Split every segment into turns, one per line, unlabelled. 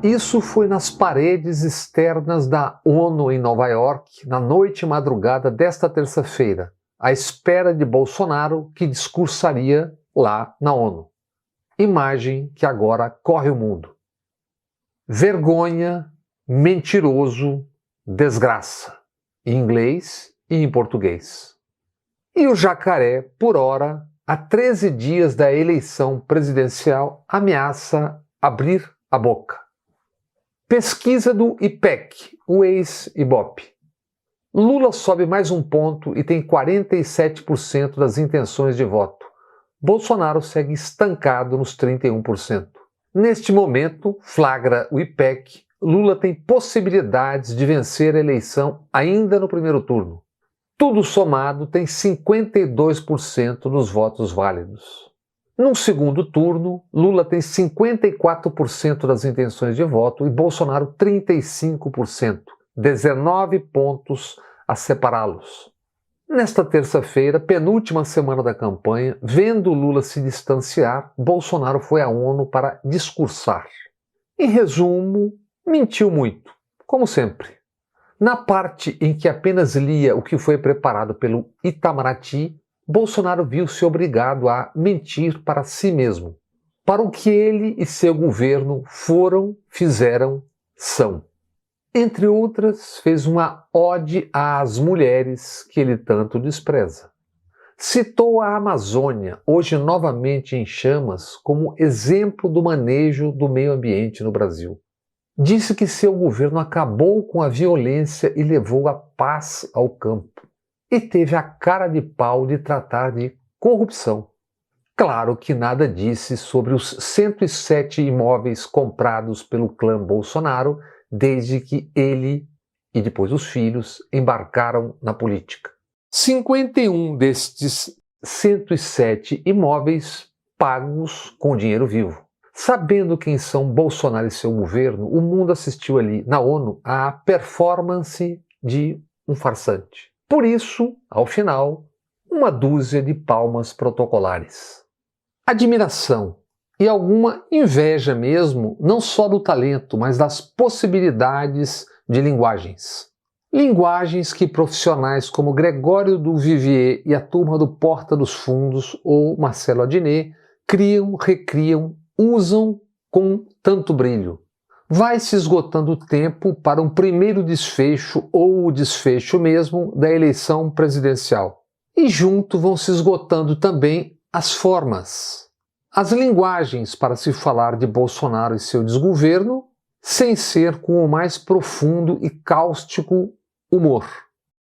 Isso foi nas paredes externas da ONU em Nova York, na noite e madrugada desta terça-feira, à espera de Bolsonaro, que discursaria lá na ONU. Imagem que agora corre o mundo. Vergonha, mentiroso, desgraça, em inglês e em português. E o jacaré, por hora, a 13 dias da eleição presidencial, ameaça abrir a boca. Pesquisa do IPEC, o ex-Ibope. Lula sobe mais um ponto e tem 47% das intenções de voto. Bolsonaro segue estancado nos 31%. Neste momento, flagra o IPEC, Lula tem possibilidades de vencer a eleição ainda no primeiro turno. Tudo somado tem 52% dos votos válidos. No segundo turno, Lula tem 54% das intenções de voto e Bolsonaro 35%, 19 pontos a separá-los. Nesta terça-feira, penúltima semana da campanha, vendo Lula se distanciar, Bolsonaro foi à ONU para discursar. Em resumo, mentiu muito, como sempre. Na parte em que apenas lia o que foi preparado pelo Itamaraty, Bolsonaro viu-se obrigado a mentir para si mesmo, para o que ele e seu governo foram, fizeram, são. Entre outras, fez uma ode às mulheres que ele tanto despreza. Citou a Amazônia, hoje novamente em chamas, como exemplo do manejo do meio ambiente no Brasil. Disse que seu governo acabou com a violência e levou a paz ao campo. E teve a cara de pau de tratar de corrupção. Claro que nada disse sobre os 107 imóveis comprados pelo clã Bolsonaro desde que ele e depois os filhos embarcaram na política. 51 destes 107 imóveis pagos com dinheiro vivo. Sabendo quem são Bolsonaro e seu governo, o mundo assistiu ali na ONU à performance de um farsante. Por isso, ao final, uma dúzia de palmas protocolares. Admiração e alguma inveja mesmo, não só do talento, mas das possibilidades de linguagens. Linguagens que profissionais como Gregório do Vivier e a turma do Porta dos Fundos ou Marcelo Adnet criam, recriam, usam com tanto brilho. Vai se esgotando o tempo para um primeiro desfecho ou o desfecho mesmo da eleição presidencial. E junto vão se esgotando também as formas. As linguagens para se falar de Bolsonaro e seu desgoverno, sem ser com o mais profundo e cáustico humor.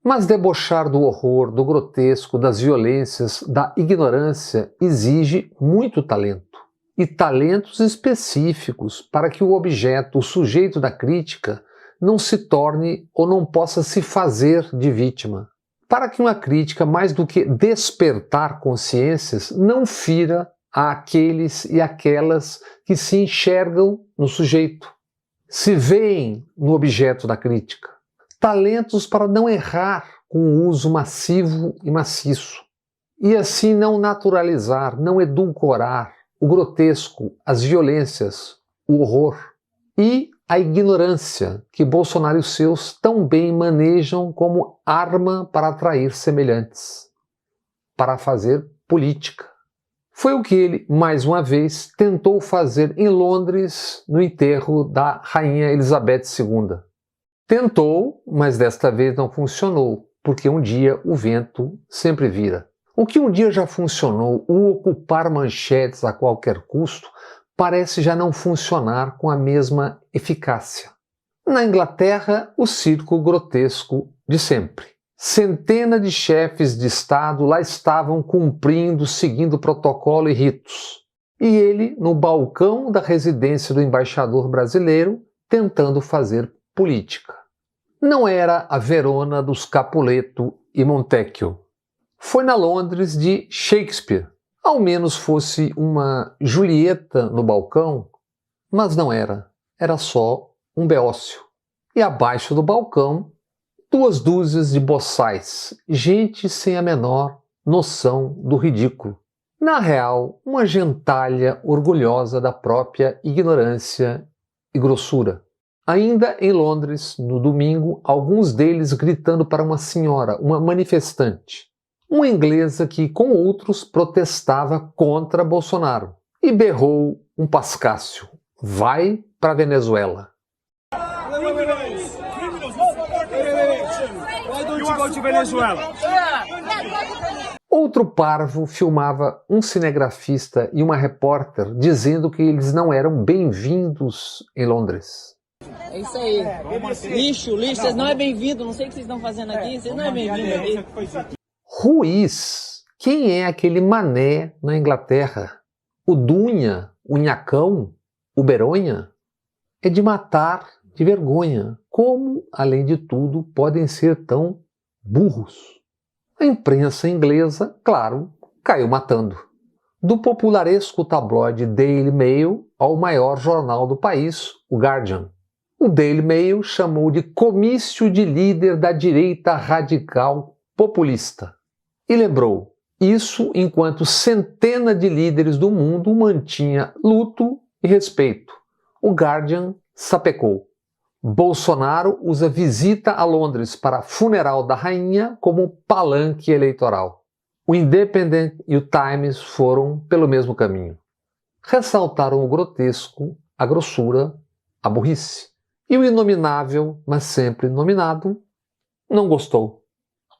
Mas debochar do horror, do grotesco, das violências, da ignorância exige muito talento. E talentos específicos para que o objeto, o sujeito da crítica, não se torne ou não possa se fazer de vítima. Para que uma crítica, mais do que despertar consciências, não fira àqueles e aquelas que se enxergam no sujeito, se veem no objeto da crítica. Talentos para não errar com o uso massivo e maciço. E assim não naturalizar, não edulcorar o grotesco, as violências, o horror e a ignorância que Bolsonaro e os seus tão bem manejam como arma para atrair semelhantes, para fazer política. Foi o que ele, mais uma vez, tentou fazer em Londres no enterro da Rainha Elizabeth II. Tentou, mas desta vez não funcionou, porque um dia o vento sempre vira. O que um dia já funcionou, o ocupar manchetes a qualquer custo, parece já não funcionar com a mesma eficácia. Na Inglaterra, o circo grotesco de sempre. Centenas de chefes de Estado lá estavam cumprindo, seguindo protocolo e ritos. E ele, no balcão da residência do embaixador brasileiro, tentando fazer política. Não era a Verona dos Capuleto e Montecchio. Foi na Londres de Shakespeare. Ao menos fosse uma Julieta no balcão, mas não era. Era só um beócio. E abaixo do balcão, 2 dúzias de boçais, gente sem a menor noção do ridículo. Na real, uma gentalha orgulhosa da própria ignorância e grossura. Ainda em Londres, no domingo, alguns deles gritando para uma senhora, uma manifestante, uma inglesa que, com outros, protestava contra Bolsonaro, e berrou um pascácio: vai para a Venezuela. Outro parvo filmava um cinegrafista e uma repórter dizendo que eles não eram bem-vindos em Londres.
É isso aí. Lixo, vocês não é bem-vindo. Não sei o que vocês estão fazendo aqui. Vocês não é bem-vindo aqui.
Ruiz, quem é aquele mané na Inglaterra? O Dunha, o Nhacão, o Beronha? É de matar de vergonha. Como, além de tudo, podem ser tão burros? A imprensa inglesa, claro, caiu matando. Do popularesco tabloide Daily Mail ao maior jornal do país, o Guardian. O Daily Mail chamou de comício de líder da direita radical populista. E lembrou, isso enquanto centenas de líderes do mundo mantinha luto e respeito. O Guardian sapecou. Bolsonaro usa visita a Londres para funeral da rainha como palanque eleitoral. O Independent e o Times foram pelo mesmo caminho. Ressaltaram o grotesco, a grossura, a burrice. E o inominável, mas sempre nominado, não gostou.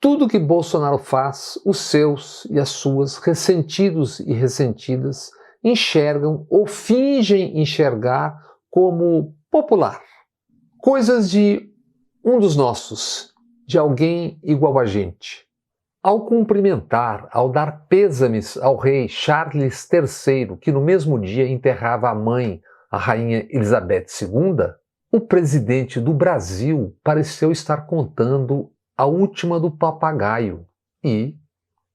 Tudo que Bolsonaro faz, os seus e as suas ressentidos e ressentidas enxergam ou fingem enxergar como popular. Coisas de um dos nossos, de alguém igual a gente. Ao cumprimentar, ao dar pêsames ao rei Charles III, que no mesmo dia enterrava a mãe, a rainha Elizabeth II, o presidente do Brasil pareceu estar contando a última do papagaio e,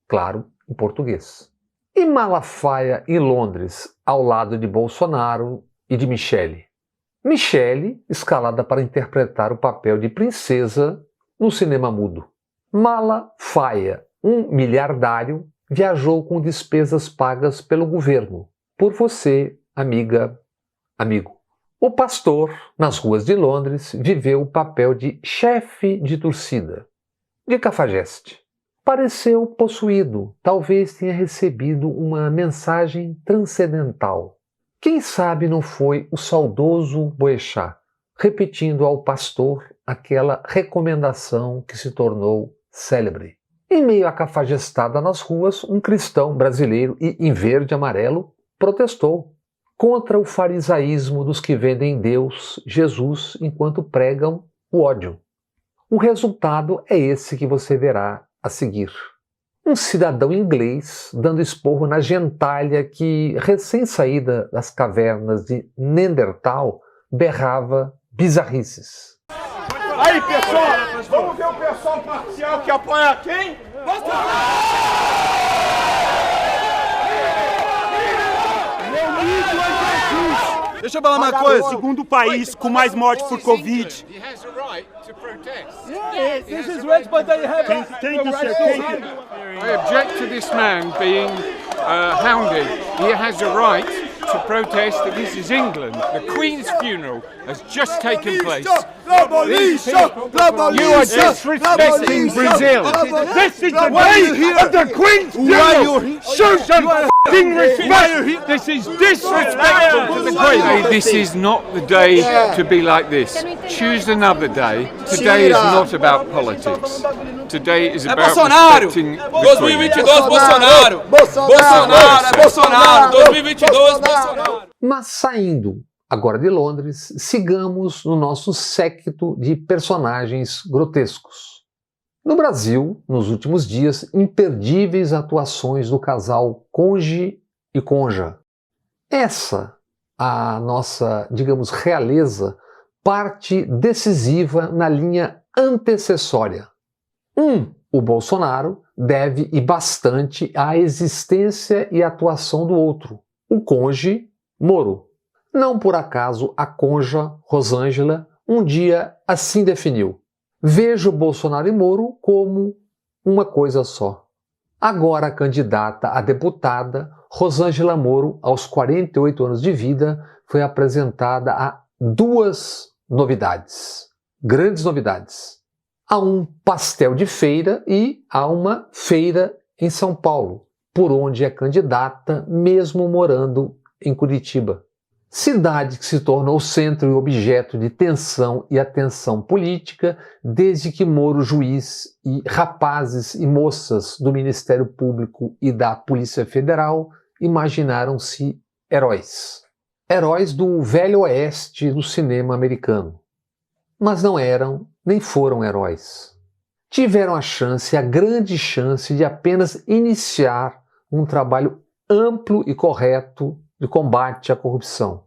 claro, em português. E Malafaia em Londres, ao lado de Bolsonaro e de Michele. Michele, escalada para interpretar o papel de princesa no cinema mudo. Malafaia, um miliardário, viajou com despesas pagas pelo governo. Por você, amiga, amigo. O pastor, nas ruas de Londres, viveu o papel de chefe de torcida, de cafajeste. Pareceu possuído, talvez tenha recebido uma mensagem transcendental. Quem sabe não foi o saudoso Boechat, repetindo ao pastor aquela recomendação que se tornou célebre. Em meio à cafajestada nas ruas, um cristão brasileiro e em verde e amarelo protestou contra o farisaísmo dos que vendem Deus, Jesus, enquanto pregam o ódio. O resultado é esse que você verá a seguir. Um cidadão inglês dando esporro na gentalha que, recém-saída das cavernas de Neandertal, berrava bizarrices.
Aí, pessoal, vamos ver o pessoal parcial que apoia quem? Deixa eu falar uma coisa. Segundo país com mais mortes por Covid. This is right, but they have thank you, sir. Thank you.
I object to this man being hounded. He has a right to protest that this is England. The Queen's funeral has just taken place. You are disrespecting Brazil. This is the day of the Queen's funeral. Show some f***ing respect. This is disrespectful to the Queen. This is not the day to be like this. Choose another day. Today is not about politics. Today is about respecting the Queen.
2022 Bolsonaro! Bolsonaro, é Bolsonaro! 2022 Bolsonaro!
Mas saindo agora de Londres, sigamos no nosso séquito de personagens grotescos. No Brasil, nos últimos dias, imperdíveis atuações do casal Conge e Conja. Essa, a nossa, digamos, realeza, parte decisiva na linha antecessória. O Bolsonaro deve e bastante à existência e atuação do outro, o Conge Moro. Não por acaso a Conja, Rosângela, um dia assim definiu: vejo Bolsonaro e Moro como uma coisa só. Agora candidata a deputada, Rosângela Moro, aos 48 anos de vida, foi apresentada a duas novidades, grandes novidades. Há um pastel de feira e há uma feira em São Paulo, por onde é candidata, mesmo morando em Curitiba. Cidade que se tornou centro e objeto de tensão e atenção política desde que Moro, juiz, e rapazes e moças do Ministério Público e da Polícia Federal imaginaram-se heróis. Heróis do velho oeste do cinema americano. Mas não eram, nem foram heróis. Tiveram a chance, a grande chance de apenas iniciar um trabalho amplo e correto de combate à corrupção.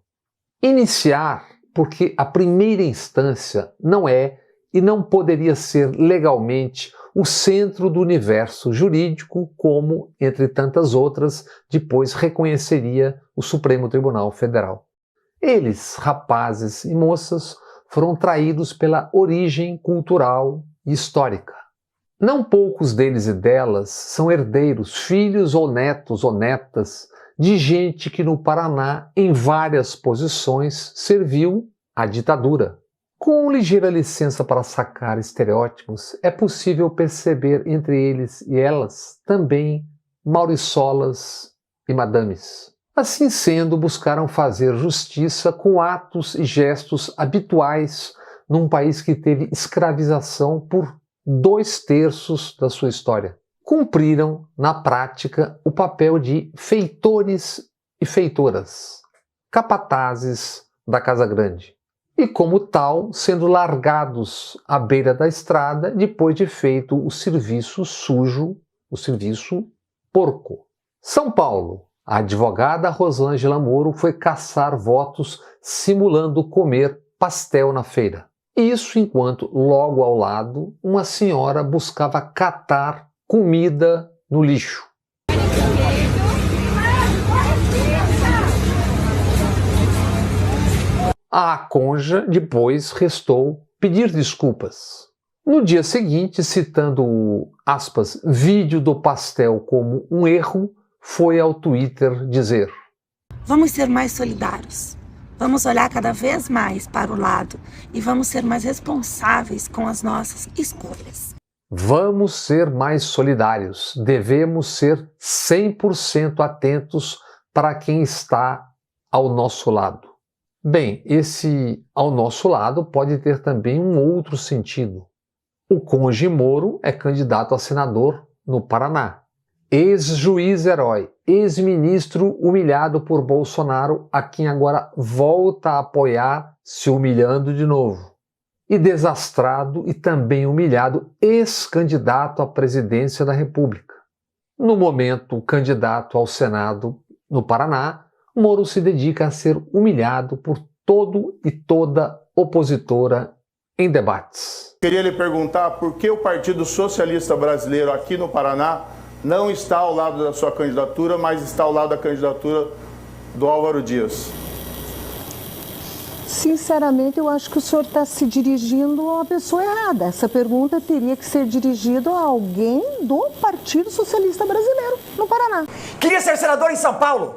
Iniciar porque a primeira instância não é e não poderia ser legalmente o centro do universo jurídico, como, entre tantas outras, depois reconheceria o Supremo Tribunal Federal. Eles, rapazes e moças, foram traídos pela origem cultural e histórica. Não poucos deles e delas são herdeiros, filhos ou netas de gente que no Paraná, em várias posições, serviu à ditadura. Com ligeira licença para sacar estereótipos, é possível perceber entre eles e elas também mauriçolas e madames. Assim sendo, buscaram fazer justiça com atos e gestos habituais num país que teve escravização por 2/3 da sua história. Cumpriram, na prática, o papel de feitores e feitoras, capatazes da Casa Grande, e como tal, sendo largados à beira da estrada depois de feito o serviço sujo, o serviço porco. São Paulo, a advogada Rosângela Moro foi caçar votos simulando comer pastel na feira. Isso enquanto, logo ao lado, uma senhora buscava catar comida no lixo. A conja depois restou pedir desculpas. No dia seguinte, citando o, aspas, vídeo do pastel como um erro, foi ao Twitter dizer:
vamos ser mais solidários. Vamos olhar cada vez mais para o lado e vamos ser mais responsáveis com as nossas escolhas.
Vamos ser mais solidários. Devemos ser 100% atentos para quem está ao nosso lado. Bem, esse ao nosso lado pode ter também um outro sentido. O cônjuge Moro é candidato a senador no Paraná. Ex-juiz herói, ex-ministro humilhado por Bolsonaro, a quem agora volta a apoiar, se humilhando de novo. E desastrado e também humilhado ex-candidato à presidência da República. No momento, candidato ao Senado no Paraná, Moro se dedica a ser humilhado por todo e toda opositora em debates.
Queria lhe perguntar por que o Partido Socialista Brasileiro aqui no Paraná não está ao lado da sua candidatura, mas está ao lado da candidatura do Álvaro Dias.
Sinceramente, eu acho que o senhor está se dirigindo a uma pessoa errada. Essa pergunta teria que ser dirigida a alguém do Partido Socialista Brasileiro, no Paraná.
Queria ser senador em São Paulo,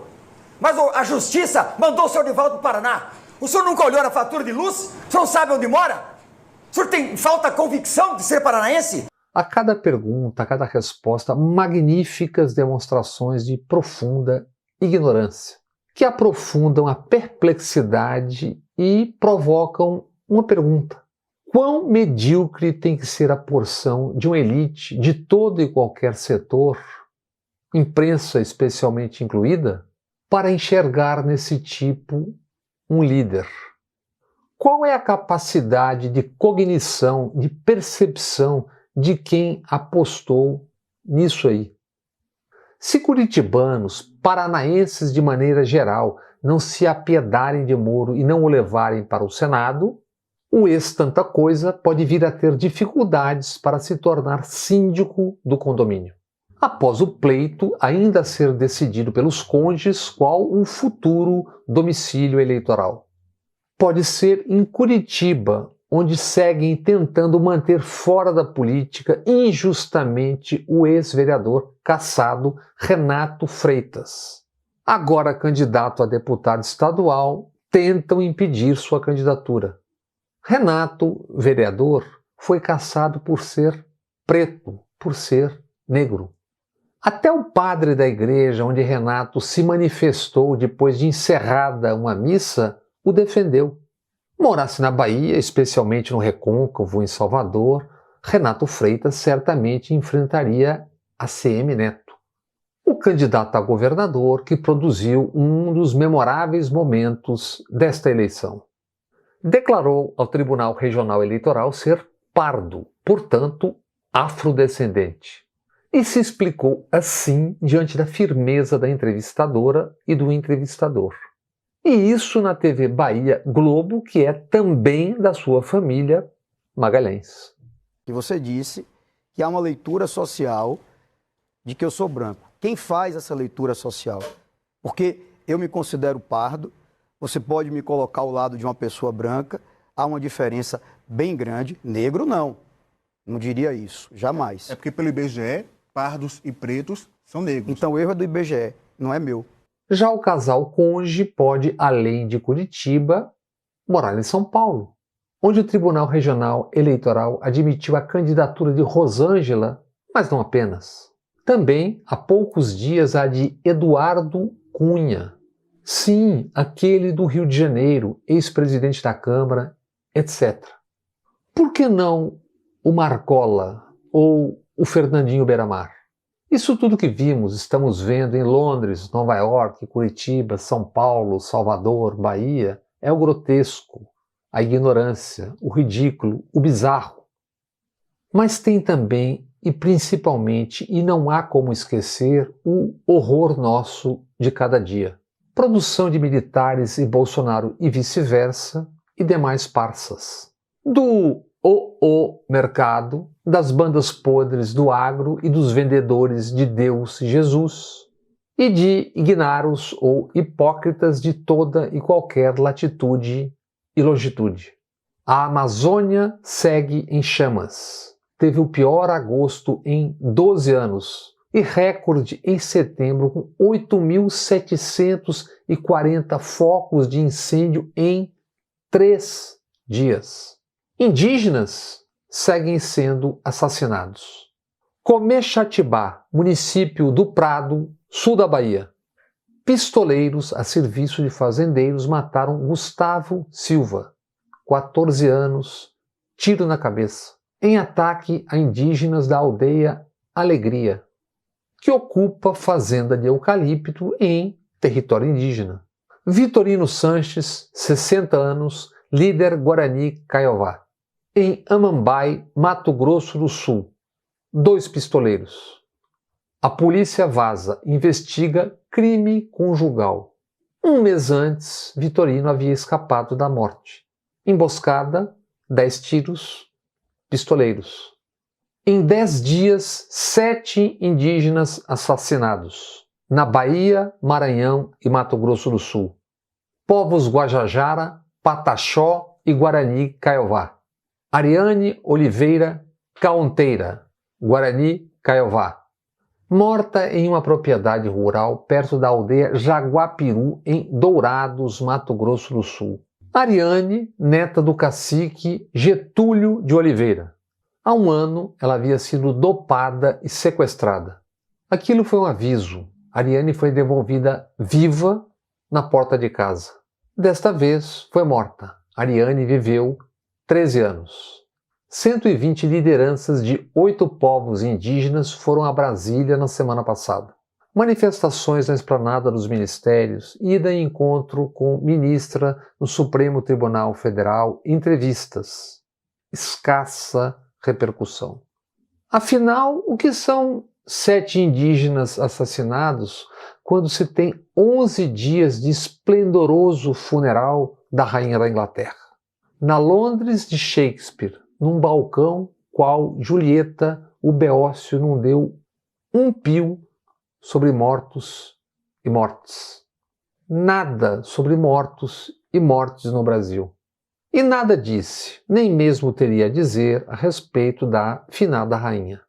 mas a Justiça mandou o senhor de volta para o Paraná. O senhor nunca olhou na fatura de luz? O senhor não sabe onde mora? O senhor tem falta de convicção de ser paranaense?
A cada pergunta, a cada resposta, magníficas demonstrações de profunda ignorância, que aprofundam a perplexidade e provocam uma pergunta. Quão medíocre tem que ser a porção de uma elite de todo e qualquer setor, imprensa especialmente incluída, para enxergar nesse tipo um líder? Qual é a capacidade de cognição, de percepção de quem apostou nisso aí? Se curitibanos, paranaenses de maneira geral, não se apiedarem de Moro e não o levarem para o Senado, o ex-tanta coisa pode vir a ter dificuldades para se tornar síndico do condomínio. Após o pleito ainda ser decidido pelos cônjuges qual um futuro domicílio eleitoral. Pode ser em Curitiba, onde seguem tentando manter fora da política injustamente o ex-vereador cassado Renato Freitas. Agora candidato a deputado estadual, tentam impedir sua candidatura. Renato, vereador, foi caçado por ser preto, por ser negro. Até o padre da igreja onde Renato se manifestou depois de encerrada uma missa, o defendeu. Morasse na Bahia, especialmente no Recôncavo, em Salvador, Renato Freitas certamente enfrentaria ACM Neto, o candidato a governador que produziu um dos memoráveis momentos desta eleição. Declarou ao Tribunal Regional Eleitoral ser pardo, portanto, afrodescendente. E se explicou assim diante da firmeza da entrevistadora e do entrevistador. E isso na TV Bahia Globo, que é também da sua família Magalhães.
E você disse que há uma leitura social de que eu sou branco. Quem faz essa leitura social? Porque eu me considero pardo, você pode me colocar ao lado de uma pessoa branca, há uma diferença bem grande. Negro não diria isso, jamais.
É porque pelo IBGE, pardos e pretos são negros.
Então o erro é do IBGE, não é meu.
Já o casal Conde pode, além de Curitiba, morar em São Paulo, onde o Tribunal Regional Eleitoral admitiu a candidatura de Rosângela, mas não apenas. Também, há poucos dias, a de Eduardo Cunha. Sim, aquele do Rio de Janeiro, ex-presidente da Câmara, etc. Por que não o Marcola ou o Fernandinho Beiramar? Isso tudo que vimos, estamos vendo em Londres, Nova York, Curitiba, São Paulo, Salvador, Bahia, é o grotesco, a ignorância, o ridículo, o bizarro. Mas tem também, e principalmente, e não há como esquecer, o horror nosso de cada dia. Produção de militares e Bolsonaro e vice-versa, e demais parsas. Do mercado, das bandas podres do agro e dos vendedores de Deus e Jesus, e de ignaros ou hipócritas de toda e qualquer latitude e longitude. A Amazônia segue em chamas. Teve o pior agosto em 12 anos e recorde em setembro com 8.740 focos de incêndio em 3 dias. Indígenas seguem sendo assassinados. Comexatibá, município do Prado, sul da Bahia. Pistoleiros a serviço de fazendeiros mataram Gustavo Silva, 14 anos, tiro na cabeça, em ataque a indígenas da aldeia Alegria, que ocupa fazenda de eucalipto em território indígena. Vitorino Sanches, 60 anos, líder Guarani Kaiowá. Em Amambai, Mato Grosso do Sul, 2 pistoleiros. A polícia vaza, investiga crime conjugal. 1 mês antes, Vitorino havia escapado da morte. Emboscada, 10 tiros, pistoleiros. Em 10 dias, 7 indígenas assassinados. Na Bahia, Maranhão e Mato Grosso do Sul. Povos Guajajara, Pataxó e Guarani Kaiowá. Ariane Oliveira Caonteira, Guarani Kaiowá. Morta em uma propriedade rural perto da aldeia Jaguapiru, em Dourados, Mato Grosso do Sul. Ariane, neta do cacique Getúlio de Oliveira. Há 1 ano, ela havia sido dopada e sequestrada. Aquilo foi um aviso. Ariane foi devolvida viva na porta de casa. Desta vez, foi morta. Ariane viveu 13 anos. 120 lideranças de 8 povos indígenas foram a Brasília na semana passada. Manifestações na esplanada dos ministérios, ida em encontro com ministra no Supremo Tribunal Federal, entrevistas. Escassa repercussão. Afinal, o que são 7 indígenas assassinados quando se tem 11 dias de esplendoroso funeral da Rainha da Inglaterra? Na Londres de Shakespeare, num balcão qual Julieta, o Beócio não deu um pio sobre mortos e mortes. Nada sobre mortos e mortes no Brasil. E nada disse, nem mesmo teria a dizer a respeito da finada rainha.